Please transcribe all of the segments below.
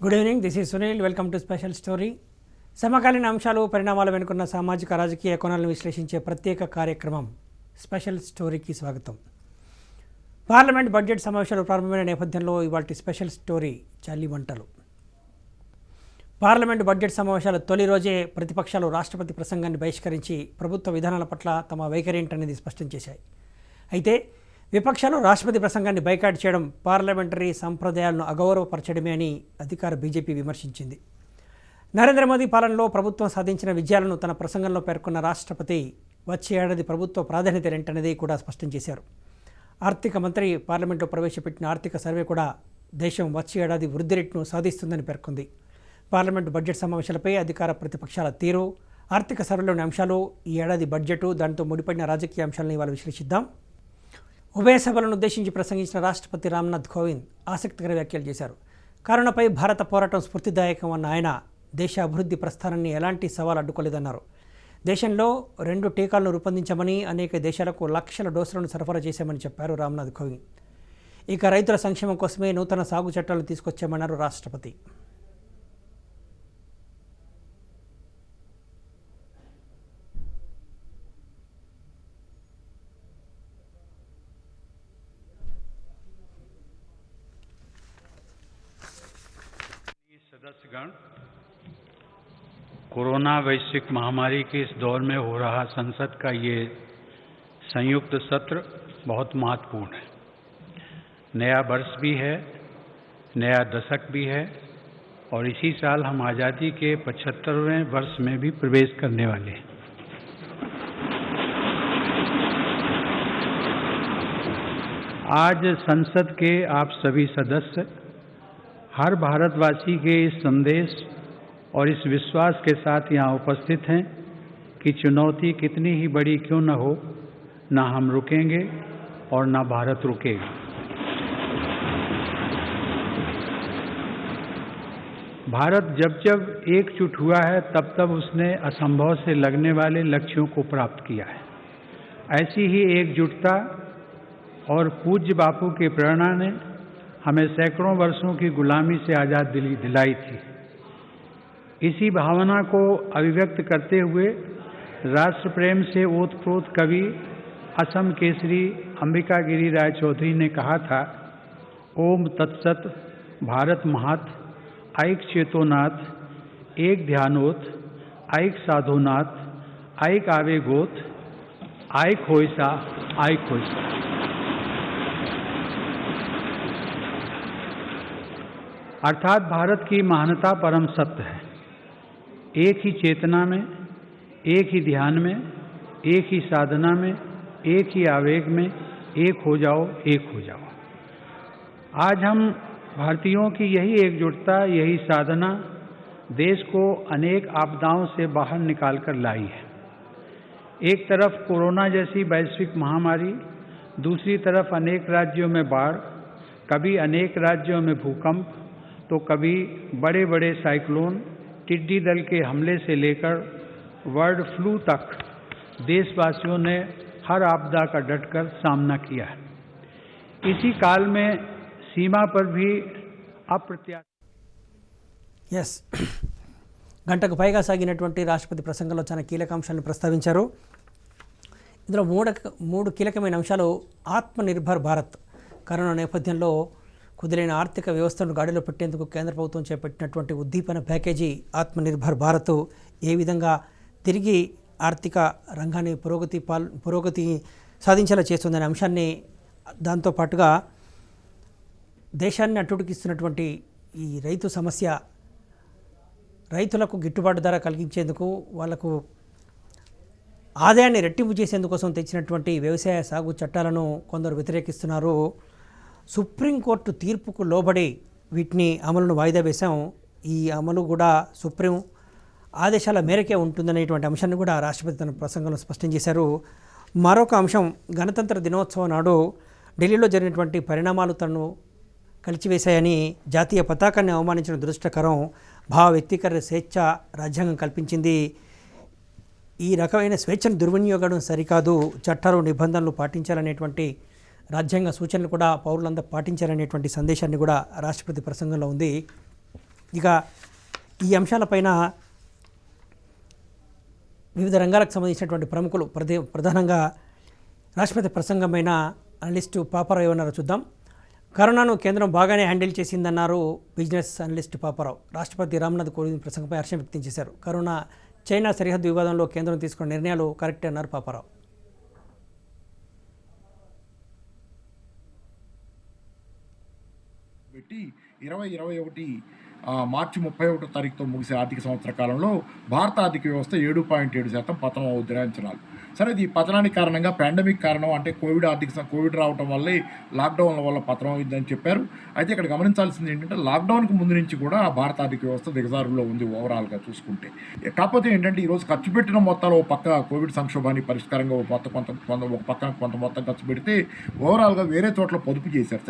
Good evening, this is Sunil. Welcome to special story. సమకాలీన అంశాలు, పరిణామాలు వెనుకున్న సామాజిక రాజకీయ కోణాలను విశ్లేషించే ప్రత్యేక కార్యక్రమం స్పెషల్ స్టోరీకి స్వాగతం. పార్లమెంట్ బడ్జెట్ సమావేశాలు ప్రారంభమైన నేపథ్యంలో ఇవాళ స్పెషల్ స్టోరీ చలి మంటలు. పార్లమెంట్ బడ్జెట్ సమావేశాల తొలి రోజే ప్రతిపక్షాలు రాష్ట్రపతి ప్రసంగాన్ని బహిష్కరించి ప్రభుత్వ విధానాల పట్ల తమ వైఖరి ఏంటనేది స్పష్టం చేశాయి. అయితే విపక్షాలు రాష్ట్రపతి ప్రసంగాన్ని బైకాట్ చేయడం పార్లమెంటరీ సంప్రదాయాలను అగౌరవపరచడమే అని అధికార బీజేపీ విమర్శించింది. నరేంద్ర మోదీ పాలనలో ప్రభుత్వం సాధించిన విజయాలను తన ప్రసంగంలో పేర్కొన్న రాష్ట్రపతి వచ్చే ఏడాది ప్రభుత్వ ప్రాధాన్యత ఏంటనేది కూడా స్పష్టం చేశారు. ఆర్థిక మంత్రి పార్లమెంట్లో ప్రవేశపెట్టిన ఆర్థిక సర్వే కూడా దేశం వచ్చే ఏడాది వృద్ధి రేటును సాధిస్తుందని పేర్కొంది. పార్లమెంటు బడ్జెట్ సమావేశాలపై అధికార ప్రతిపక్షాల తీరు, ఆర్థిక సర్వేలోని అంశాలు, ఈ ఏడాది బడ్జెట్, దానితో ముడిపడిన రాజకీయ అంశాలను ఇవాళ విశ్లేషిద్దాం. ఉభయ సభలను ఉద్దేశించి ప్రసంగించిన రాష్ట్రపతి రామ్నాథ్ కోవింద్ ఆసక్తికర వ్యాఖ్యలు చేశారు. కరోనాపై భారత పోరాటం స్ఫూర్తిదాయకం అన్న ఆయన దేశ అభివృద్ధి ప్రస్థానాన్ని ఎలాంటి సవాలు అడ్డుకోలేదన్నారు. దేశంలో 2 టీకాలను రూపొందించామని, అనేక దేశాలకు లక్షల డోసులను సరఫరా చేశామని చెప్పారు రామ్నాథ్ కోవింద్. ఇక రైతుల సంక్షేమం కోసమే నూతన సాగు చట్టాలను తీసుకొచ్చామన్నారు రాష్ట్రపతి. सदस्यगण, कोरोना वैश्विक महामारी के इस दौर में हो रहा संसद का ये संयुक्त सत्र बहुत महत्वपूर्ण है। नया वर्ष भी है, नया दशक भी है और इसी साल हम आज़ादी के 75वें वर्ष में भी प्रवेश करने वाले हैं। आज संसद के आप सभी सदस्य हर भारतवासी के इस संदेश और इस विश्वास के साथ यहाँ उपस्थित हैं कि चुनौती कितनी ही बड़ी क्यों न हो, ना हम रुकेंगे और ना भारत रुकेगा। भारत जब जब एकजुट हुआ है तब तब उसने असंभव से लगने वाले लक्ष्यों को प्राप्त किया है। ऐसी ही एकजुटता और पूज्य बापू की प्रेरणा ने हमें सैकड़ों वर्षों की गुलामी से आज़ादी दिलाई थी। इसी भावना को अभिव्यक्त करते हुए राष्ट्र प्रेम से ओतप्रोत कवि असम केसरी अंबिका गिरी राय चौधरी ने कहा था, ओम तत्सत भारत महत ऐक चेतोनाथ एक ध्यानोत ऐक साधोनाथ ऐक आवेगोत ऐक होइसा ऐक होइसा। अर्थात भारत की महानता परम सत्य है। एक ही चेतना में, एक ही ध्यान में, एक ही साधना में, एक ही आवेग में, एक हो जाओ, एक हो जाओ। आज हम भारतीयों की यही एकजुटता, यही साधना देश को अनेक आपदाओं से बाहर निकाल कर लाई है। एक तरफ कोरोना जैसी वैश्विक महामारी, दूसरी तरफ अनेक राज्यों में बाढ़, कभी अनेक राज्यों में भूकंप, तो कभी बड़े बड़े साइक्लोन, टिड्डी दल के हमले से लेकर बर्ड फ्लू तक देशवासियों ने हर आपदा का डटकर सामना किया है। इसी काल में सीमा पर भी ఎస్ గంటకు పైగా సాగినటువంటి రాష్ట్రపతి ప్రసంగంలో చాలా కీలక అంశాలను ప్రస్తావించారు. ఇందులో మూడు కీలకమైన అంశాలు. ఆత్మనిర్భర్ భారత్, కరోనా నేపథ్యంలో కుదిరైన ఆర్థిక వ్యవస్థను గాడిలో పెట్టేందుకు కేంద్ర ప్రభుత్వం చేపట్టినటువంటి ఉద్దీపన ప్యాకేజీ ఆత్మనిర్భర్ భారత్ ఏ విధంగా తిరిగి ఆర్థిక రంగాన్ని పురోగతి సాధించేలా చేస్తుందనే అంశాన్ని, దాంతోపాటుగా దేశాన్ని అట్టుడికిస్తున్నటువంటి ఈ రైతు సమస్య, రైతులకు గిట్టుబాటు ధర కలిగించేందుకు, వాళ్లకు ఆదాయాన్ని రెట్టింపు చేసేందుకోసం తెచ్చినటువంటి వ్యవసాయ సాగు చట్టాలను కొందరు వ్యతిరేకిస్తున్నారు. సుప్రీంకోర్టు తీర్పుకు లోబడి వీటిని అమలును వాయిదా వేశాం. ఈ అమలు కూడా సుప్రీం ఆదేశాల మేరకే ఉంటుందనేటువంటి అంశాన్ని కూడా రాష్ట్రపతి తన ప్రసంగంలో స్పష్టం చేశారు. మరొక అంశం, గణతంత్ర దినోత్సవం నాడు ఢిల్లీలో జరిగినటువంటి పరిణామాలు తనను కలిచివేశాయని, జాతీయ పతాకాన్ని అవమానించిన దురదృష్టకరం, భావ వ్యక్తీకరణ స్వేచ్ఛ రాజ్యాంగం కల్పించింది. ఈ రకమైన స్వేచ్ఛను దుర్వినియోగం సరికాదు, చట్టాలు నిబంధనలు పాటించాలనేటువంటి రాజ్యాంగ సూచనలు కూడా పౌరులందరూ పాటించాలనేటువంటి సందేశాన్ని కూడా రాష్ట్రపతి ప్రసంగంలో ఉంది. ఇక ఈ అంశాలపైన వివిధ రంగాలకు సంబంధించినటువంటి ప్రముఖులు ప్రధానంగా రాష్ట్రపతి ప్రసంగమైన అనలిస్టు పాపారావు ఏమన్నారో చూద్దాం. కరోనాను కేంద్రం బాగానే హ్యాండిల్ చేసిందన్నారు బిజినెస్ అనలిస్ట్ పాపారావు. రాష్ట్రపతి రామ్నాథ్ కోవింద్ ప్రసంగంపై హర్షం వ్యక్తం చేశారు. కరోనా చైనా సరిహద్దు వివాదంలో కేంద్రం తీసుకున్న నిర్ణయాలు కరెక్టే అన్నారు పాపారావు. పెట్టి 2021 మార్చి 31వ తారీఖుతో ముగిసే ఆర్థిక సంవత్సర కాలంలో భారత ఆర్థిక వ్యవస్థ 7.7% పతనం అవుతున్న అంచనాలు. సరే, ఇది పతనానికి కారణంగా పాండమిక్ కారణం, అంటే కోవిడ్ రావడం వల్లే లాక్డౌన్ల వల్ల పతనం అయిందని చెప్పారు. అయితే ఇక్కడ గమనించాల్సింది ఏంటంటే లాక్డౌన్కి ముందు నుంచి కూడా భారత ఆర్థిక వ్యవస్థ దిగజారులో ఉంది ఓవరాల్గా చూసుకుంటే. కాకపోతే ఏంటంటే ఈరోజు ఖర్చు పెట్టిన మొత్తాలు ఒక పక్క కోవిడ్ సంక్షోభానికి పరిష్కారంగా ఒక పక్క కొంత మొత్తం ఖర్చు పెడితే ఓవరాల్గా వేరే చోట్ల పొదుపు చేశారు.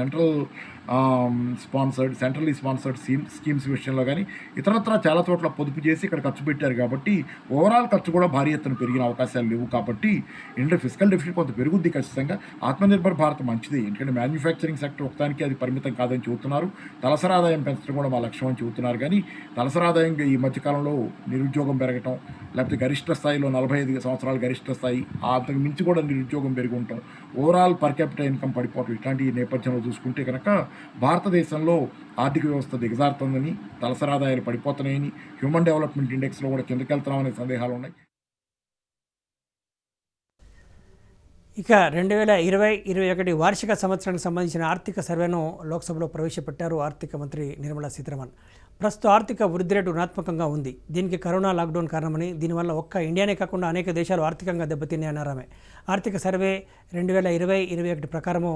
సెంట్రల్లీ స్పాన్సర్డ్ స్కీమ్స్ విషయంలో కానీ ఇతరత్రా చాలా చోట్ల పొదుపు చేసి ఇక్కడ ఖర్చు పెట్టారు. కాబట్టి ఓవరాల్ ఖర్చు కూడా భారీ ఎత్తున పెరిగిన అవకాశాలు లేవు. కాబట్టి ఏంటంటే ఫిజికల్ డెఫిసిట్ కొంత పెరుగుద్ది ఖచ్చితంగా. ఆత్మనిర్భర్ భారత్ మంచిది, ఎందుకంటే మ్యానుఫ్యాక్చరింగ్ సెక్టర్ ఒకదానికి అది పరిమితం కాదని చెబుతున్నారు. తలసరి ఆదాయం పెంచడం కూడా మా లక్ష్యం అని చెబుతున్నారు. కానీ తలసరి ఆదాయం ఈ మధ్యకాలంలో నిరుద్యోగం పెరగటం, లేకపోతే గరిష్ట స్థాయిలో 45 సంవత్సరాల గరిష్ట స్థాయి, అంతకు మించి కూడా నిరుద్యోగం పెరిగి ఉంటాం, ఓవరాల్ పర్ క్యాపిటల్ ఇన్కమ్ పడిపోవటం, ఇట్లాంటి నేపథ్యంలో చూసుకుంటే కనుక భారతదేశంలో ఆర్థిక వ్యవస్థ దిగజారుతుందని, తలసరి ఆదాయాలు పడిపోతున్నాయని, హ్యూమన్ డెవలప్మెంట్ ఇండెక్స్లో కూడా కిందకెళ్తున్నామనే సందేహాలు ఉన్నాయి. ఇక 2020-21 వార్షిక సంవత్సరానికి సంబంధించిన ఆర్థిక సర్వేను లోక్సభలో ప్రవేశపెట్టారు ఆర్థిక మంత్రి నిర్మలా సీతారామన్. ప్రస్తుత ఆర్థిక వృద్ధి రేటు రుణాత్మకంగా ఉంది. దీనికి కరోనా లాక్డౌన్ కారణమని, దీనివల్ల ఒక్క ఇండియానే కాకుండా అనేక దేశాలు ఆర్థికంగా దెబ్బతిన్నాయన్నారు ఆమె. ఆర్థిక సర్వే 2020-21 ప్రకారము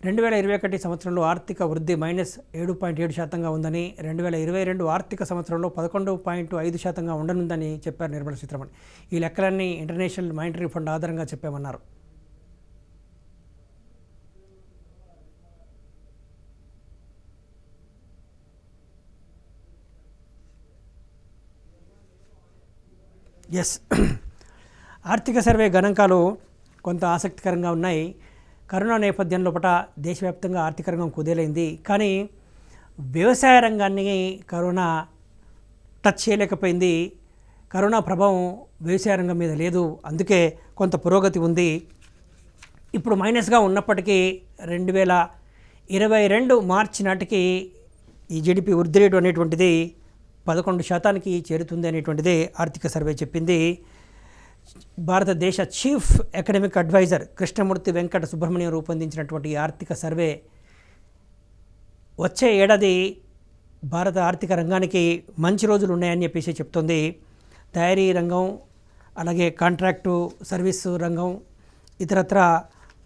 2021 సంవత్సరంలో ఆర్థిక వృద్ధి -7.7% ఉందని, 2022 ఆర్థిక సంవత్సరంలో 11.5% ఉండనుందని చెప్పారు నిర్మలా సీతారామన్. ఈ లెక్కలన్నీ ఇంటర్నేషనల్ మానిటరీ ఫండ్ ఆధారంగా చెప్పామన్నారు. ఆర్థిక సర్వే గణాంకాలు కొంత ఆసక్తికరంగా ఉన్నాయి. కరోనా నేపథ్యంలో దేశవ్యాప్తంగా ఆర్థిక రంగం కుదేలైంది. కానీ వ్యవసాయ రంగాన్ని కరోనా టచ్ చేయలేకపోయింది. కరోనా ప్రభావం వ్యవసాయ రంగం మీద లేదు, అందుకే కొంత పురోగతి ఉంది. ఇప్పుడు మైనస్గా ఉన్నప్పటికీ 2022 మార్చి నాటికి ఈ జీడిపి వృద్ధి రేటు అనేటువంటిది 11% చేరుతుంది అనేటువంటిదే ఆర్థిక సర్వే చెప్పింది. భారతదేశ chief economic adviser Krishnamurthy Venkata Subrahmanyam రూపొందించినటువంటి ఆర్థిక సర్వే వచ్చే ఏడాది భారత ఆర్థిక రంగానికి మంచి రోజులు ఉన్నాయని చెప్పేసి చెప్తుంది. తయారీ రంగం, అలాగే కాంట్రాక్టు సర్వీసు రంగం ఇతరత్ర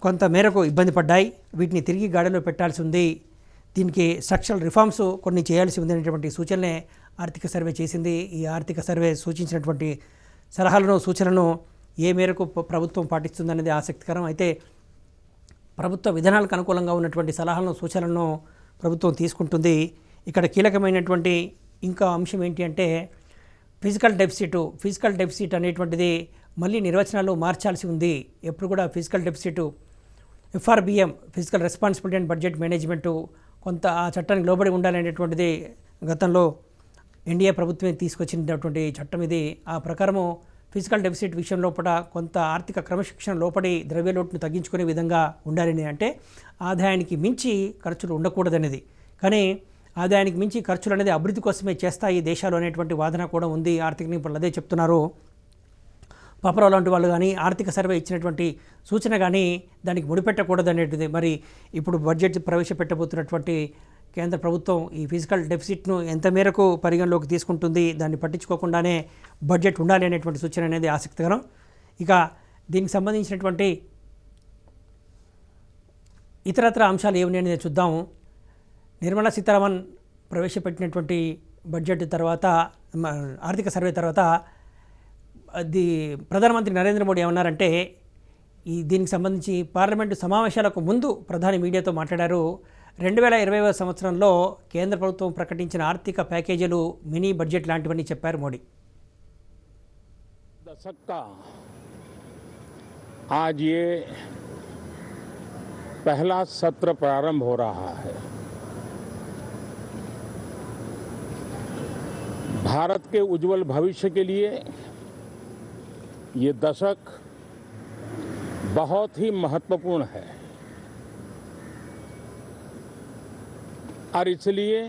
కొంత మేరకు ఇబ్బంది పడ్డాయి. వీటిని తిరిగి గాడిలో పెట్టాల్సి ఉంది. దీనికి స్ట్రక్చరల్ రిఫార్మ్స్ కొన్ని చేయాల్సి ఉంది అనేటువంటి సూచనలే ఆర్థిక సర్వే చేసింది. ఈ ఆర్థిక సర్వే సూచించినటువంటి సలహాలను, సూచనలను ఏ మేరకు ప్రభుత్వం పాటిస్తుందనేది ఆసక్తికరం. అయితే ప్రభుత్వ విధానాలకు అనుకూలంగా ఉన్నటువంటి సలహాలను, సూచనలను ప్రభుత్వం తీసుకుంటుంది. ఇక్కడ కీలకమైనటువంటి ఇంకా అంశం ఏంటి అంటే ఫిజికల్ డెఫిసిట్ అనేటువంటిది మళ్ళీ నిర్వచనాలు మార్చాల్సి ఉంది. ఎప్పుడు కూడా physical deficit FRBM, physical responsibility and budget management, కొంత ఆ చట్టానికి లోబడి ఉండాలనేటువంటిది గతంలో ఎన్డీఏ ప్రభుత్వమే తీసుకొచ్చినటువంటి చట్టం ఇది. ఆ ప్రకారము ఫిజికల్ డెఫిసిట్ విషయం లోపల కొంత ఆర్థిక క్రమశిక్షణ లోపడి ద్రవ్యలోటును తగ్గించుకునే విధంగా ఉండాలని, అంటే ఆదాయానికి మించి ఖర్చులు ఉండకూడదనేది. కానీ ఆదాయానికి మించి ఖర్చులు అనేది అభివృద్ధి కోసమే చేస్తాయి దేశాలు అనేటువంటి వాదన కూడా ఉంది. ఆర్థిక నిపుణులు అదే చెప్తున్నారు. పాపరావు లాంటి వాళ్ళు కానీ ఆర్థిక సర్వే ఇచ్చినటువంటి సూచన కానీ దానికి ముడిపెట్టకూడదు అనేటిది. మరి ఇప్పుడు బడ్జెట్ ప్రవేశపెట్టబోతున్నటువంటి కేంద్ర ప్రభుత్వం ఈ ఫిజికల్ డెఫిసిట్ను ఎంత మేరకు పరిగణలోకి తీసుకుంటుంది, దాన్ని పట్టించుకోకుండానే బడ్జెట్ ఉండాలి అనేటువంటి సూచన అనేది ఆసక్తికరం. ఇక దీనికి సంబంధించినటువంటి ఇతరత్ర అంశాలు ఏమి అనేది చూద్దాం. నిర్మలా సీతారామన్ ప్రవేశపెట్టినటువంటి బడ్జెట్ తర్వాత, ఆర్థిక సర్వే తర్వాత ప్రధానమంత్రి నరేంద్ర మోడీ ఏమన్నారంటే, దీనికి సంబంధించి పార్లమెంటు సమావేశాలకు ముందు ప్రధాని మీడియాతో మాట్లాడారు. 2020 సంవత్సరంలో కేంద్ర ప్రభుత్వం ప్రకటించిన ఆర్థిక ప్యాకేజీలు మినీ బడ్జెట్ లాంటివన్నీ చెప్పారు మోడీ. दशक का आज ये पहला सत्र प्रारंभ हो रहा है। भारत के उज्जवल भविष्य के लिए ये दशक बहुत ही महत्वपूर्ण है और इसलिए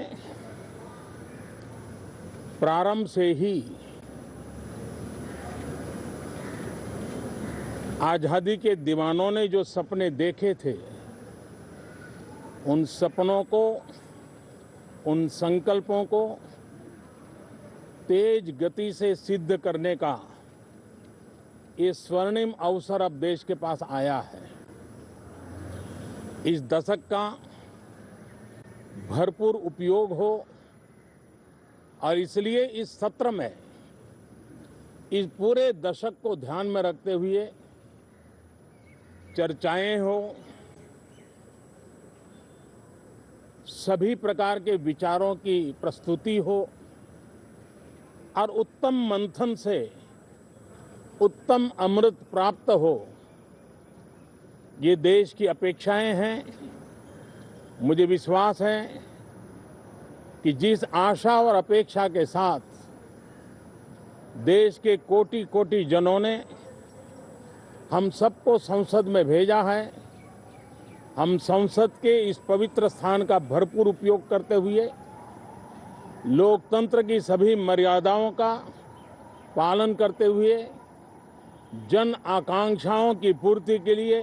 प्रारंभ से ही आज़ादी के दीवानों ने जो सपने देखे थे, उन सपनों को, उन संकल्पों को तेज गति से सिद्ध करने का ये स्वर्णिम अवसर अब देश के पास आया है। इस दशक का भरपूर उपयोग हो और इसलिए इस सत्र में इस पूरे दशक को ध्यान में रखते हुए चर्चाएं हो, सभी प्रकार के विचारों की प्रस्तुति हो और उत्तम मंथन से उत्तम अमृत प्राप्त हो, ये देश की अपेक्षाएं हैं। मुझे विश्वास है कि जिस आशा और अपेक्षा के साथ देश के कोटि कोटि जनों ने हम सबको संसद में भेजा है, हम संसद के इस पवित्र स्थान का भरपूर उपयोग करते हुए लोकतंत्र की सभी मर्यादाओं का पालन करते हुए जन आकांक्षाओं की पूर्ति के लिए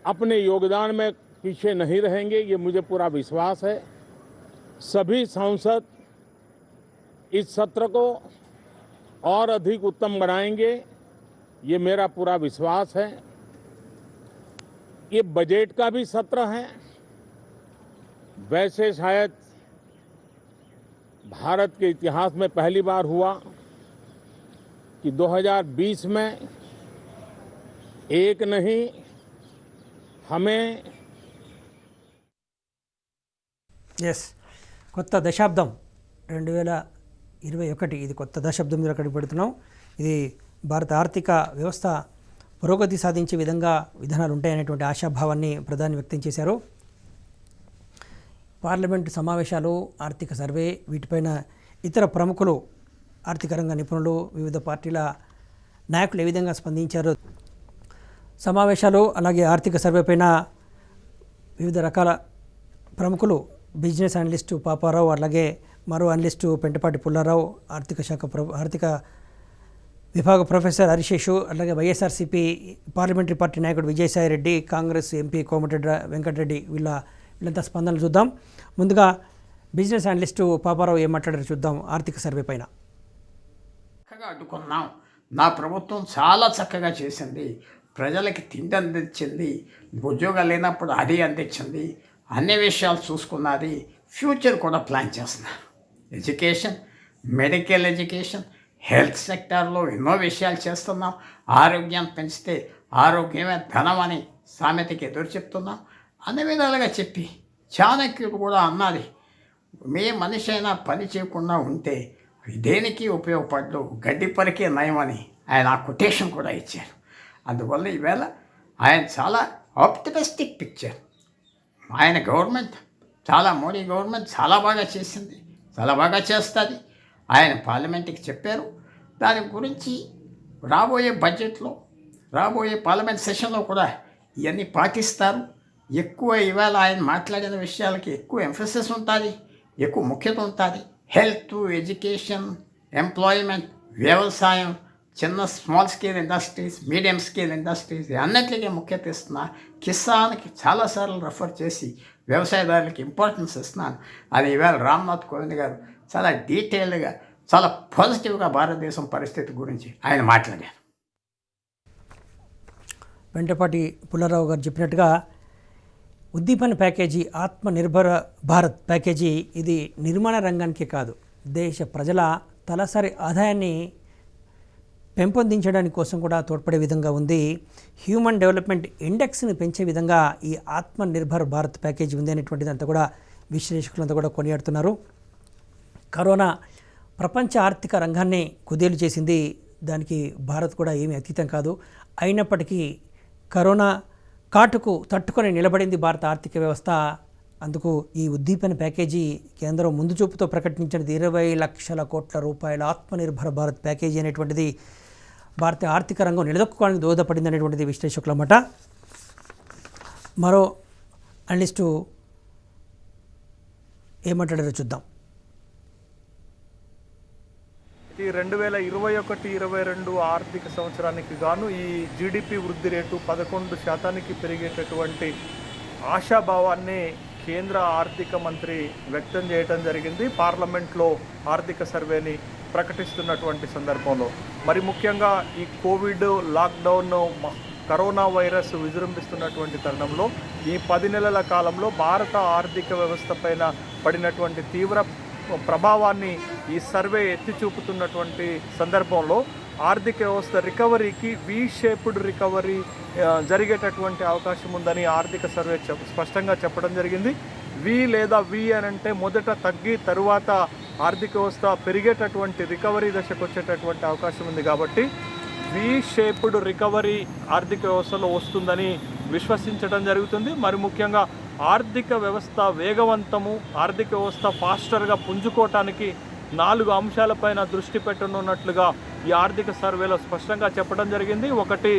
अपने योगदान में पीछे नहीं रहेंगे, ये मुझे पूरा विश्वास है। सभी सांसद इस सत्र को और अधिक उत्तम बनाएंगे, ये मेरा पूरा विश्वास है। ये बजट का भी सत्र है। वैसे शायद भारत के इतिहास में पहली बार हुआ कि 2020 में एक नहीं हमें ఎస్ కొత్త దశాబ్దం 2021 ఇది కొత్త దశాబ్దంలో అక్కడికి పెడుతున్నాం. ఇది భారత ఆర్థిక వ్యవస్థ పురోగతి సాధించే విధంగా విధానాలు ఉంటాయనేటువంటి ఆశాభావాన్ని ప్రధాని వ్యక్తం చేశారు. పార్లమెంటు సమావేశాలు, ఆర్థిక సర్వే, వీటిపైన ఇతర ప్రముఖులు, ఆర్థిక రంగ నిపుణులు, వివిధ పార్టీల నాయకులు ఏ విధంగా స్పందించారు, సమావేశాలు అలాగే ఆర్థిక సర్వే పైన వివిధ రకాల ప్రముఖులు, బిజినెస్ అనలిస్టు పాపారావు, అలాగే మరో అనలిస్టు పెంటపాటి పుల్లారావు, ఆర్థిక విభాగ ప్రొఫెసర్ హరిశేషు, అలాగే వైఎస్ఆర్సీపీ పార్లమెంటరీ పార్టీ నాయకుడు విజయసాయి రెడ్డి, కాంగ్రెస్ ఎంపీ కోమటిరెడ్డి వెంకటరెడ్డి వీళ్ళంతా స్పందనలు చూద్దాం. ముందుగా బిజినెస్ అనలిస్టు పాపారావు ఏం మాట్లాడారు చూద్దాం ఆర్థిక సర్వే పైన. చక్కగా అడ్డుకున్నాం. నా ప్రభుత్వం చాలా చక్కగా చేసింది. ప్రజలకి తిండి అందించింది, ఉద్యోగాలు లేనప్పుడు అది అందించింది, అన్ని విషయాలు చూసుకున్నది. ఫ్యూచర్ కూడా ప్లాన్ చేస్తున్నారు. ఎడ్యుకేషన్, మెడికల్ ఎడ్యుకేషన్, హెల్త్ సెక్టార్లో ఎన్నో విషయాలు చేస్తున్నాం. ఆరోగ్యం పెంచితే ఆరోగ్యమే ధనం అని సామెతకి ఎదురు చెప్తున్నాం. అన్ని విధాలుగా చెప్పి చాణక్యుడు కూడా అన్నది, ఏ మనిషి అయినా పని చేయకుండా ఉంటే దేనికి ఉపయోగపడదు, గడ్డి పరికే నయమని ఆయన ఆ కొటేషన్ కూడా ఇచ్చారు. అందువల్ల ఈవేళ ఆయన చాలా ఆప్టిమిస్టిక్ పిక్చర్. ఆయన గవర్నమెంట్ మోడీ గవర్నమెంట్ చాలా బాగా చేసింది, చాలా బాగా చేస్తుంది. ఆయన పార్లమెంట్కి చెప్పారు. దాని గురించి రాబోయే బడ్జెట్లో, రాబోయే పార్లమెంట్ సెషన్లో కూడా ఇవన్నీ పాటిస్తారు. ఎక్కువ ఇవాళ ఆయన మాట్లాడిన విషయాలకి ఎక్కువ ఎంఫసిస్ ఉంటుంది, ఎక్కువ ముఖ్యత ఉంటుంది. హెల్త్, ఎడ్యుకేషన్, ఎంప్లాయ్మెంట్, వ్యవసాయం, చిన్న small scale industries, medium scale industries అన్నిటికీ ముఖ్యత ఇస్తున్నా. కిసాన్కి చాలాసార్లు రెఫర్ చేసి వ్యవసాయదారులకి ఇంపార్టెన్స్ ఇస్తున్నాను. అది ఈవేళ రామ్నాథ్ కోవింద్ గారు చాలా డీటెయిల్డ్గా, చాలా పాజిటివ్గా భారతదేశం పరిస్థితి గురించి ఆయన మాట్లాడారు. వెంటపాటి పుల్లారావు గారు చెప్పినట్టుగా ఉద్దీపన ప్యాకేజీ, ఆత్మనిర్భర భారత్ ప్యాకేజీ ఇది నిర్మాణ రంగానికే కాదు, దేశ ప్రజల తలసరి ఆదాయాన్ని పెంపొందించడానికి కోసం కూడా తోడ్పడే విధంగా ఉంది. హ్యూమన్ డెవలప్మెంట్ ఇండెక్స్ని పెంచే విధంగా ఈ ఆత్మనిర్భర్ భారత్ ప్యాకేజీ ఉంది అనేటువంటిది అంతా కూడా విశ్లేషకులంతా కూడా కొనియాడుతున్నారు. కరోనా ప్రపంచ ఆర్థిక రంగాన్ని కుదేలు చేసింది. దానికి భారత్ కూడా ఏమీ అతీతం కాదు. అయినప్పటికీ కరోనా కాటుకు తట్టుకొని నిలబడింది భారత ఆర్థిక వ్యవస్థ. అందుకు ఈ ఉద్దీపన ప్యాకేజీ కేంద్రం ముందు చూపుతో ప్రకటించినది 20 లక్షల కోట్ల రూపాయల ఆత్మనిర్భర భారత్ ప్యాకేజీ అనేటువంటిది భారతీయ ఆర్థిక రంగం నిలదొక్కుకోవడానికి దోహదపడింది అనేటువంటిది విశ్లేషకుల మాట. మరో అనలిస్టు ఏమంటాడో చూద్దాం. ఈ 2021-22 ఆర్థిక సంవత్సరానికి గాను ఈ జీడిపి వృద్ధి రేటు 11% పెరిగేటటువంటి ఆశాభావాన్ని కేంద్ర ఆర్థిక మంత్రి వ్యక్తం చేయడం జరిగింది పార్లమెంట్లో ఆర్థిక సర్వేని ప్రకటిస్తున్నటువంటి సందర్భంలో. మరి ముఖ్యంగా ఈ కోవిడ్ లాక్డౌన్ కరోనా వైరస్ విజృంభిస్తున్నటువంటి తరుణంలో ఈ 10 నెలల కాలంలో భారత ఆర్థిక వ్యవస్థ పైన పడినటువంటి తీవ్ర ప్రభావాన్ని ఈ సర్వే ఎత్తి చూపుతున్నటువంటి సందర్భంలో ఆర్థిక వ్యవస్థ రికవరీకి వి షేప్డ్ రికవరీ జరిగేటటువంటి అవకాశం ఉందని ఆర్థిక సర్వే స్పష్టంగా చెప్పడం జరిగింది. వి లేదా వి అని అంటే మొదట తగ్గి తరువాత ఆర్థిక వ్యవస్థ పెరిగేటటువంటి రికవరీ దశకు వచ్చేటటువంటి అవకాశం ఉంది. కాబట్టి వి షేప్డ్ రికవరీ ఆర్థిక వ్యవస్థలో వస్తుందని విశ్వసించడం జరుగుతుంది. మరి ముఖ్యంగా ఆర్థిక వ్యవస్థ వేగవంతము, ఆర్థిక వ్యవస్థ ఫాస్టర్గా పుంజుకోవటానికి 4 అంశాలపైన దృష్టి పెట్టనున్నట్లుగా ఈ ఆర్థిక సర్వేలో స్పష్టంగా చెప్పడం జరిగింది. ఒకటి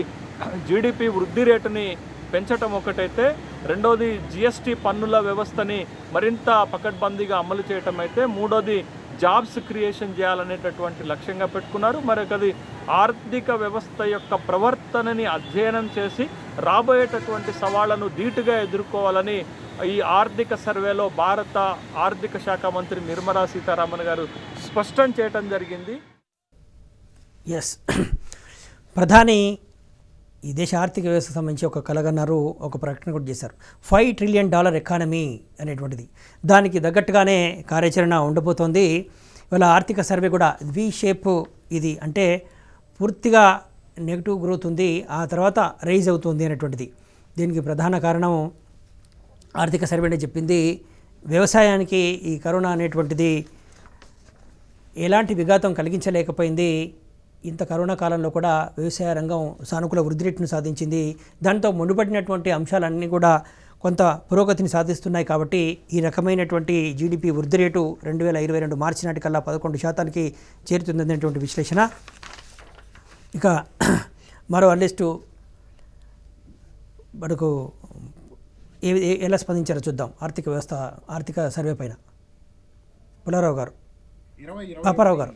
జీడిపి వృద్ధి రేటుని పెంచటం ఒకటైతే, రెండోది జిఎస్టీ పన్నుల వ్యవస్థని మరింత పకడ్బందీగా అమలు చేయటం అయితే, మూడోది జాబ్స్ క్రియేషన్ చేయాలనేటటువంటి లక్ష్యంగా పెట్టుకున్నారు. మరొకది ఆర్థిక వ్యవస్థ యొక్క ప్రవర్తనని అధ్యయనం చేసి రాబోయేటటువంటి సవాళ్లను ధీటుగా ఎదుర్కోవాలని ఈ ఆర్థిక సర్వేలో భారత ఆర్థిక శాఖ మంత్రి నిర్మలా సీతారామన్ గారు స్పష్టం చేయటం జరిగింది. ఎస్, ప్రధాని ఈ దేశ ఆర్థిక వ్యవస్థకు సంబంధించి ఒక కలగన్నారు, ఒక ప్రకటన కూడా చేశారు. $5 ట్రిలియన్ ఎకానమీ అనేటువంటిది, దానికి తగ్గట్టుగానే కార్యాచరణ ఉండబోతోంది. ఇవాళ ఆర్థిక సర్వే కూడా వి షేప్, ఇది అంటే పూర్తిగా నెగిటివ్ గ్రోత్ ఉంది, ఆ తర్వాత రైజ్ అవుతుంది అనేటువంటిది. దీనికి ప్రధాన కారణం ఆర్థిక సర్వేనే చెప్పింది, వ్యవసాయానికి ఈ కరోనా అనేటువంటిది ఎలాంటి విఘాతం కలిగించలేకపోయింది. ఇంత కరోనా కాలంలో కూడా వ్యవసాయ రంగం సానుకూల వృద్ధి రేటును సాధించింది. దాంతో ముడిపడినటువంటి అంశాలన్నీ కూడా కొంత పురోగతిని సాధిస్తున్నాయి. కాబట్టి ఈ రకమైనటువంటి జీడిపి వృద్ధి రేటు 2022 మార్చి నాటికల్లా 11% చేరుతుందనేటువంటి విశ్లేషణ. ఇక మరో అనలిస్టు మనకు ఎలా స్పందించారో చూద్దాం. ఆర్థిక వ్యవస్థ ఆర్థిక సర్వే పైన పుల్లారావు గారు, పాపారావు గారు.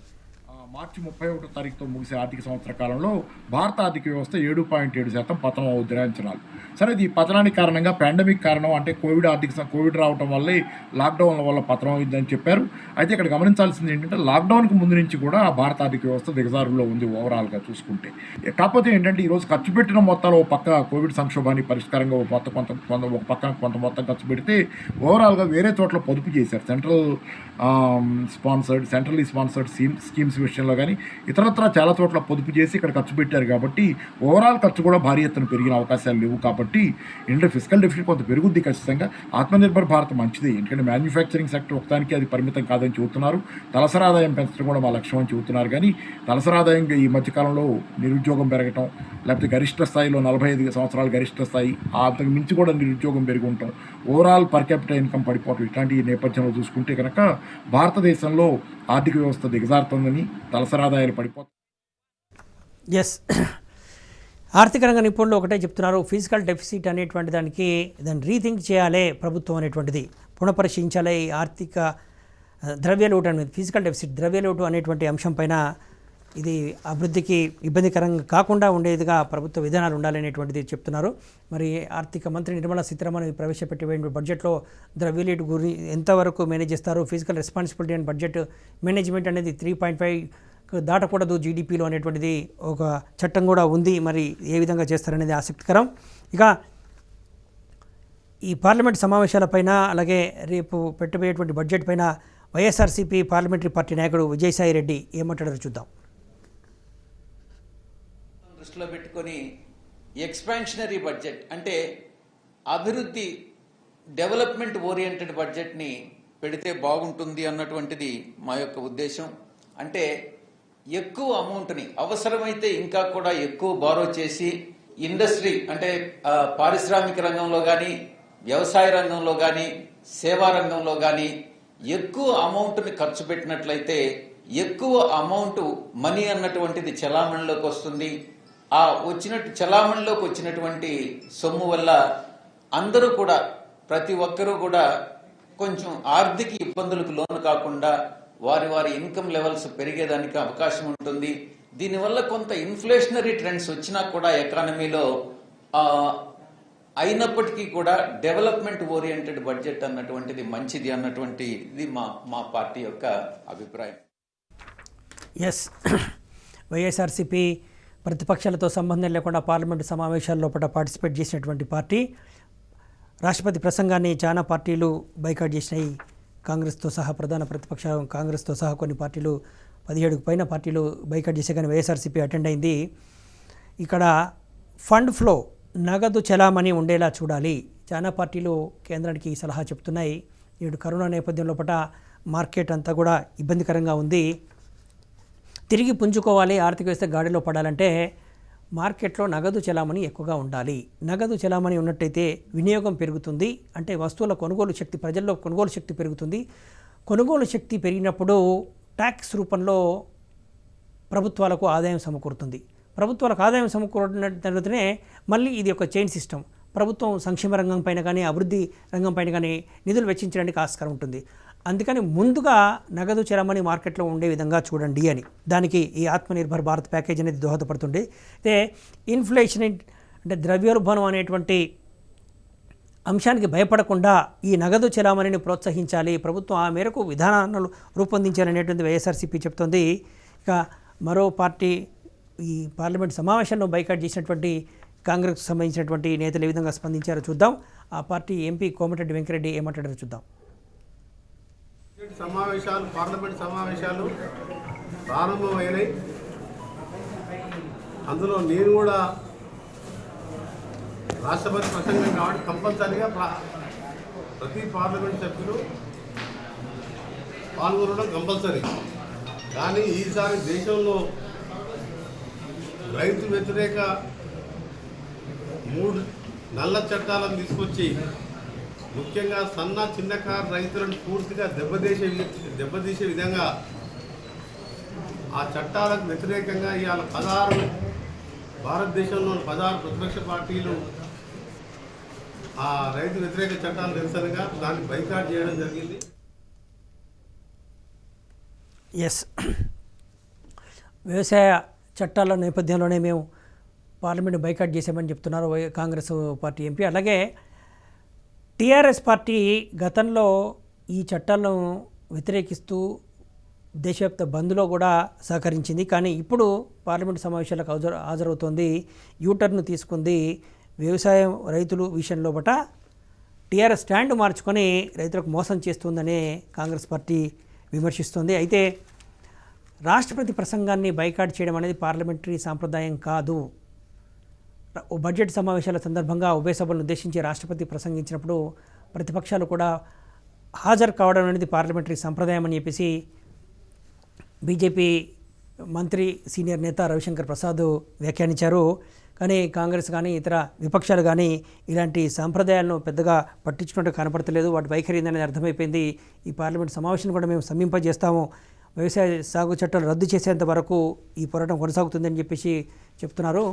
మార్చి 31వ తారీఖుతో ముగిసే ఆర్థిక సంవత్సర కాలంలో భారత ఆర్థిక వ్యవస్థ 7.7% పతనం అవుతుంది అంచనాలు. సరే, ఇది పతనానికి కారణంగా పాండమిక్ కారణం, అంటే కోవిడ్ రావడం వల్లే లాక్డౌన్ వల్ల పతనం అయిందని చెప్పారు. అయితే ఇక్కడ గమనించాల్సింది ఏంటంటే లాక్డౌన్కి ముందు నుంచి కూడా భారత ఆర్థిక వ్యవస్థ దిగజారులో ఉంది ఓవరాల్గా చూసుకుంటే. కాకపోతే ఏంటంటే ఈరోజు ఖర్చు పెట్టిన మొత్తాలు ఒక పక్క కోవిడ్ సంక్షోభాన్ని పరిష్కారంగా ఒక పక్కన కొంత మొత్తం ఖర్చు పెడితే ఓవరాల్గా వేరే చోట్ల పొదుపు చేశారు. సెంట్రల్లీ స్పాన్సర్డ్ స్కీమ్స్ విషయంలో కానీ ఇతరత్ర చాలా చోట్ల పొదుపు చేసి ఇక్కడ ఖర్చు పెట్టారు. కాబట్టి ఓవరాల్ ఖర్చు కూడా భారీ ఎత్తున పెరిగిన అవకాశాలు లేవు. కాబట్టి ఏంటంటే ఫిస్కల్ డెఫిసిట్ కొంత పెరుగుద్ది ఖచ్చితంగా. ఆత్మనిర్భర్ భారత్ మంచిది, ఎందుకంటే మ్యానుఫ్యాక్చరింగ్ సెక్టర్ ఒకదానికి అది పరిమితం కాదని చెబుతున్నారు. తలసరి ఆదాయం పెంచడం కూడా మా లక్ష్యం అని చెబుతున్నారు. కానీ తలసరి ఆదాయం ఈ మధ్యకాలంలో నిరుద్యోగం పెరగటం, లేకపోతే గరిష్ట స్థాయిలో 45 సంవత్సరాలు గరిష్ట స్థాయి, అంతకు మించి కూడా నిరుద్యోగం పెరిగి ఉంటాం, ఓవరాల్ పర్ క్యాపిటల్ ఇన్కమ్ పడిపోవటం, ఇట్లాంటి నేపథ్యంలో చూసుకుంటే కనుక భారతదేశంలో ఆర్థిక వ్యవస్థ దిగజారుతుందని, తలసరి ఆదాయాలు పడిపోతాయి. ఎస్, ఆర్థిక రంగ నిపుణులు ఒకటే చెప్తున్నారు, ఫిజికల్ డెఫిసిట్ అనేటువంటి దాన్ని రీథింక్ చేయాలి ప్రభుత్వం అనేటువంటిది, పునఃపరిశీలించాలి. ఆర్థిక ద్రవ్యలోటు అనేది ఫిజికల్ డెఫిసిట్ ద్రవ్యలోటు అనేటువంటి అంశం పైన ఇది అభివృద్ధికి ఇబ్బందికరంగా కాకుండా ఉండేదిగా ప్రభుత్వ విధానాలు ఉండాలనేటువంటిది చెప్తున్నారు. మరి ఆర్థిక మంత్రి నిర్మలా సీతారామన్ ప్రవేశపెట్టే బడ్జెట్లో ద్రవ్యలోటు ఎంతవరకు మేనేజ్ చేస్తారు, physical responsibility and budget management అనేది 3.5 దాటకూడదు జీడిపిలో అనేటువంటిది ఒక చట్టం కూడా ఉంది. మరి ఏ విధంగా చేస్తారనేది ఆసక్తికరం. ఇక ఈ పార్లమెంట్ సమావేశాలపైన, అలాగే రేపు పెట్టబోయేటువంటి బడ్జెట్ పైన వైఎస్ఆర్సీపీ పార్లమెంటరీ పార్టీ నాయకుడు విజయసాయి రెడ్డి ఏమంటాడో చూద్దాం. దృష్టిలో పెట్టుకొని ఎక్స్పాన్షనరీ బడ్జెట్ అంటే అభివృద్ధి డెవలప్మెంట్ ఓరియంటెడ్ బడ్జెట్ని పెడితే బాగుంటుంది అన్నటువంటిది మా యొక్క ఉద్దేశం. అంటే ఎక్కువ అమౌంట్ని అవసరమైతే ఇంకా కూడా ఎక్కువ బారో చేసి ఇండస్ట్రీ అంటే పారిశ్రామిక రంగంలో కానీ, వ్యవసాయ రంగంలో కానీ, సేవా రంగంలో కానీ ఎక్కువ అమౌంట్ని ఖర్చు పెట్టినట్లయితే ఎక్కువ అమౌంట్ మనీ అన్నటువంటిది చలామణిలోకి వస్తుంది. ఆ చలామణిలోకి వచ్చినటువంటి సొమ్ము వల్ల అందరూ కూడా, ప్రతి ఒక్కరూ కూడా కొంచెం ఆర్థిక ఇబ్బందులకు లోను కాకుండా వారి ఇన్కమ్ లెవెల్స్ పెరిగేదానికి అవకాశం ఉంటుంది. దీనివల్ల కొంత ఇన్ఫ్లేషనరీ ట్రెండ్స్ వచ్చినా కూడా ఎకానమీలో అయినప్పటికీ కూడా డెవలప్మెంట్ ఓరియంటెడ్ బడ్జెట్ అన్నటువంటిది మంచిది అన్నటువంటి ఇది మా పార్టీ యొక్క అభిప్రాయం. ఎస్, వైఎస్ఆర్సీపీ ప్రతిపక్షాలతో సంబంధం లేకుండా పార్లమెంటు సమావేశాల్లో పార్టిసిపేట్ చేసినటువంటి పార్టీ. రాష్ట్రపతి ప్రసంగాన్ని చాలా పార్టీలు బైకాట్ చేసినాయి. కాంగ్రెస్తో సహా ప్రధాన ప్రతిపక్షం కాంగ్రెస్తో సహా కొన్ని పార్టీలు 17కు పైన పార్టీలు బైకాట్ చేసే కానీ వైఎస్ఆర్సీపీ అటెండ్ అయింది. ఇక్కడ ఫండ్ ఫ్లో, నగదు చలామణి ఉండేలా చూడాలి. చాలా పార్టీలు కేంద్రానికి సలహా చెప్తున్నాయి. నేడు కరోనా నేపథ్యంలో మార్కెట్ అంతా కూడా ఇబ్బందికరంగా ఉంది. తిరిగి పుంజుకోవాలి, ఆర్థిక వ్యవస్థ గాడిలో పడాలంటే మార్కెట్లో నగదు చలామణి ఎక్కువగా ఉండాలి. నగదు చలామణి ఉన్నట్టయితే వినియోగం పెరుగుతుంది. అంటే వస్తువుల కొనుగోలు శక్తి, ప్రజల్లో కొనుగోలు శక్తి పెరుగుతుంది. కొనుగోలు శక్తి పెరిగినప్పుడు ట్యాక్స్ రూపంలో ప్రభుత్వాలకు ఆదాయం సమకూరుతుంది. ప్రభుత్వాలకు ఆదాయం సమకూరిన తర్వాతనే మళ్ళీ ఇది ఒక చైన్ సిస్టమ్. ప్రభుత్వం సంక్షేమ రంగం పైన కానీ అభివృద్ధి రంగం పైన కానీ నిధులు వెచ్చించడానికి ఆస్కారం ఉంటుంది. అందుకని ముందుగా నగదు చలామణి మార్కెట్లో ఉండే విధంగా చూడండి అని, దానికి ఈ ఆత్మనిర్భర్ భారత్ ప్యాకేజ్ అనేది దోహదపడుతుంది. అయితే ఇన్ఫ్లేషన్ అంటే ద్రవ్యోల్బణం అనేటువంటి అంశానికి భయపడకుండా ఈ నగదు చలామణిని ప్రోత్సహించాలి, ప్రభుత్వం ఆ మేరకు విధానాలు రూపొందించాలనేటువంటి వైఎస్ఆర్సీపీ చెప్తోంది. ఇక మరో పార్టీ ఈ పార్లమెంట్ సమావేశంలో బైకాట్ చేసినటువంటి కాంగ్రెస్కు సంబంధించినటువంటి నేతలు ఏ విధంగా స్పందించారో చూద్దాం. ఆ పార్టీ ఎంపీ కోమటిరెడ్డి వెంకరెడ్డి ఏమంటారో చూద్దాం. పార్లమెంట్ సమావేశాలు ప్రారంభమైనాయి. అందులో నేను కూడా రాష్ట్రపతి ప్రసంగం కాబట్టి కంపల్సరీగా ప్రతి పార్లమెంట్ సభ్యులు పాల్గొనడం కంపల్సరీ. కానీ ఈసారి దేశంలో రైతు వ్యతిరేక 3 నల్ల చట్టాలను తీసుకొచ్చి ముఖ్యంగా సన్న చిన్నకారు రైతులను పూర్తిగా దెబ్బతీసే విధంగా ఆ చట్టాలకు వ్యతిరేకంగా ఇవాళ 16 భారతదేశంలోని 16 ప్రతిపక్ష పార్టీలు ఆ రైతు వ్యతిరేక చట్టాలు నిరసనగా దాన్ని బైకాట్ చేయడం జరిగింది. ఎస్, వ్యవసాయ చట్టాల నేపథ్యంలోనే మేము పార్లమెంట్ బైకాట్ చేసామని చెప్తున్నారు కాంగ్రెస్ పార్టీ ఎంపీ. అలాగే టీఆర్ఎస్ పార్టీ గతంలో ఈ చట్టాలను వ్యతిరేకిస్తూ దేశవ్యాప్త బంద్లో కూడా సహకరించింది. కానీ ఇప్పుడు పార్లమెంటు సమావేశాలకు హాజరవుతోంది, యూటర్న్ తీసుకుంది. వ్యవసాయం రైతులు విషయంలో టీఆర్ఎస్ స్టాండ్ మార్చుకొని రైతులకు మోసం చేస్తుందనే కాంగ్రెస్ పార్టీ విమర్శిస్తోంది. అయితే రాష్ట్రపతి ప్రసంగాన్ని బైకాట్ చేయడం అనేది పార్లమెంటరీ సాంప్రదాయం కాదు. బడ్జెట్ సమావేశాల సందర్భంగా ఉభయ సభలను ఉద్దేశించి రాష్ట్రపతి ప్రసంగించినప్పుడు ప్రతిపక్షాలు కూడా హాజరు కావడం అనేది పార్లమెంటరీ సంప్రదాయం అని చెప్పేసి బీజేపీ మంత్రి సీనియర్ నేత రవిశంకర్ ప్రసాద్ వ్యాఖ్యానించారు. కానీ కాంగ్రెస్ కానీ ఇతర విపక్షాలు కానీ ఇలాంటి సాంప్రదాయాలను పెద్దగా పట్టించుకుంటూ కనపడతలేదు. వాటి వైఖరి ఏందనేది అర్థమైపోయింది. ఈ పార్లమెంట్ సమావేశం కూడా మేము సమీపజేస్తాము, వ్యవసాయ సాగు చట్టాలు రద్దు చేసేంత వరకు ఈ పోరాటం కొనసాగుతుందని చెప్పేసి చెప్తున్నారు.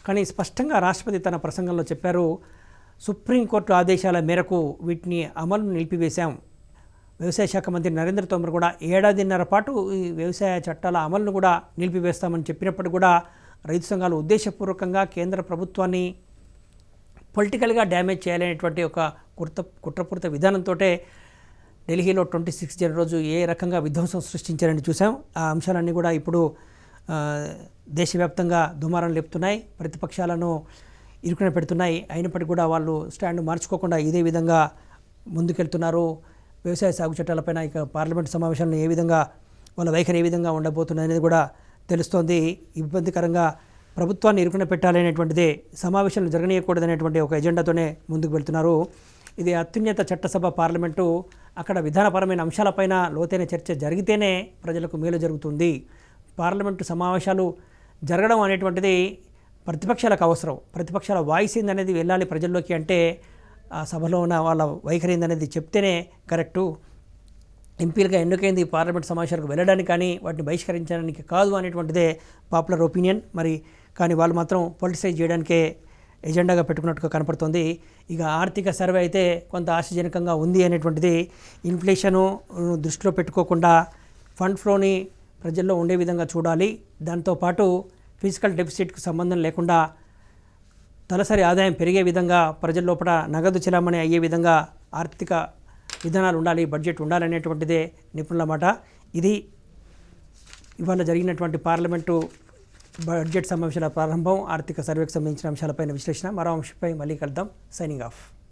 కానీ స్పష్టంగా రాష్ట్రపతి తన ప్రసంగంలో చెప్పారు, సుప్రీంకోర్టు ఆదేశాల మేరకు వీటిని అమలు నిలిపివేశాం. వ్యవసాయ శాఖ మంత్రి నరేంద్ర తోమర్ కూడా 1.5 ఏళ్ల పాటు ఈ వ్యవసాయ చట్టాల అమలును కూడా నిలిపివేస్తామని చెప్పినప్పుడు కూడా రైతు సంఘాలు ఉద్దేశపూర్వకంగా కేంద్ర ప్రభుత్వాన్ని పొలిటికల్గా డ్యామేజ్ చేయాలనేటువంటి ఒక కుట్రపూరిత విధానంతో ఢిల్లీలో 26 జనవరి రోజు ఏ రకంగా విధ్వంసం సృష్టించారని చూసాం. ఆ అంశాలన్నీ కూడా ఇప్పుడు దేశవ్యాప్తంగా దుమారం లేపుతున్నాయి, ప్రతిపక్షాలను ఇరుకున పెడుతున్నాయి. అయినప్పటికీ కూడా వాళ్ళు స్టాండ్ మార్చుకోకుండా ఇదే విధంగా ముందుకెళ్తున్నారు. వ్యవసాయ సాగు చట్టాలపైన ఇక పార్లమెంట్ సమావేశాలను ఏ విధంగా వాళ్ళ వైఖరి ఏ విధంగా ఉండబోతుంది అనేది కూడా తెలుస్తోంది. ఇబ్బందికరంగా ప్రభుత్వాన్ని ఇరుకున పెట్టాలనేటువంటిదే, సమావేశాలు జరగనీయకూడదనేటువంటి ఒక ఎజెండాతోనే ముందుకు వెళ్తున్నారు. ఇది అత్యున్నత చట్టసభ పార్లమెంటు, అక్కడ విధానపరమైన అంశాలపైన లోతైన చర్చ జరిగితేనే ప్రజలకు మేలు జరుగుతుంది. పార్లమెంటు సమావేశాలు జరగడం అనేటువంటిది ప్రతిపక్షాలకు అవసరం. ప్రతిపక్షాల వాయిస్ ఏందనేది వెళ్ళాలి ప్రజల్లోకి. అంటే ఆ సభలో ఉన్న వాళ్ళ వైఖరి ఏందనేది చెప్తేనే కరెక్టు. ఎంపీలుగా ఎన్నికైంది పార్లమెంట్ సమావేశాలకు వెళ్ళడానికి కానీ వాటిని బహిష్కరించడానికి కాదు అనేటువంటిదే పాపులర్ ఒపీనియన్. మరి కానీ వాళ్ళు మాత్రం పొలిటిసైజ్ చేయడానికే ఎజెండాగా పెట్టుకున్నట్టుగా కనపడుతుంది. ఇక ఆర్థిక సర్వే అయితే కొంత ఆశాజనకంగా ఉంది అనేటువంటిది. ఇన్ఫ్లేషను దృష్టిలో పెట్టుకోకుండా ఫండ్ ఫ్లోని ప్రజల్లో ఉండే విధంగా చూడాలి. దాంతోపాటు ఫిజికల్ డెఫిసిట్కు సంబంధం లేకుండా తలసరి ఆదాయం పెరిగే విధంగా ప్రజల లోపల నగదు చెలామణి అయ్యే విధంగా ఆర్థిక విధానాలు ఉండాలి, బడ్జెట్ ఉండాలనేటువంటిదే నిపుణుల మాట. ఇది ఇవాళ జరిగినటువంటి పార్లమెంటు బడ్జెట్ సమావేశాల ప్రారంభం, ఆర్థిక సర్వేకు సంబంధించిన అంశాలపైన విశ్లేషణ. మరో అంశంపై మళ్ళీ కలుద్దాం. Signing off.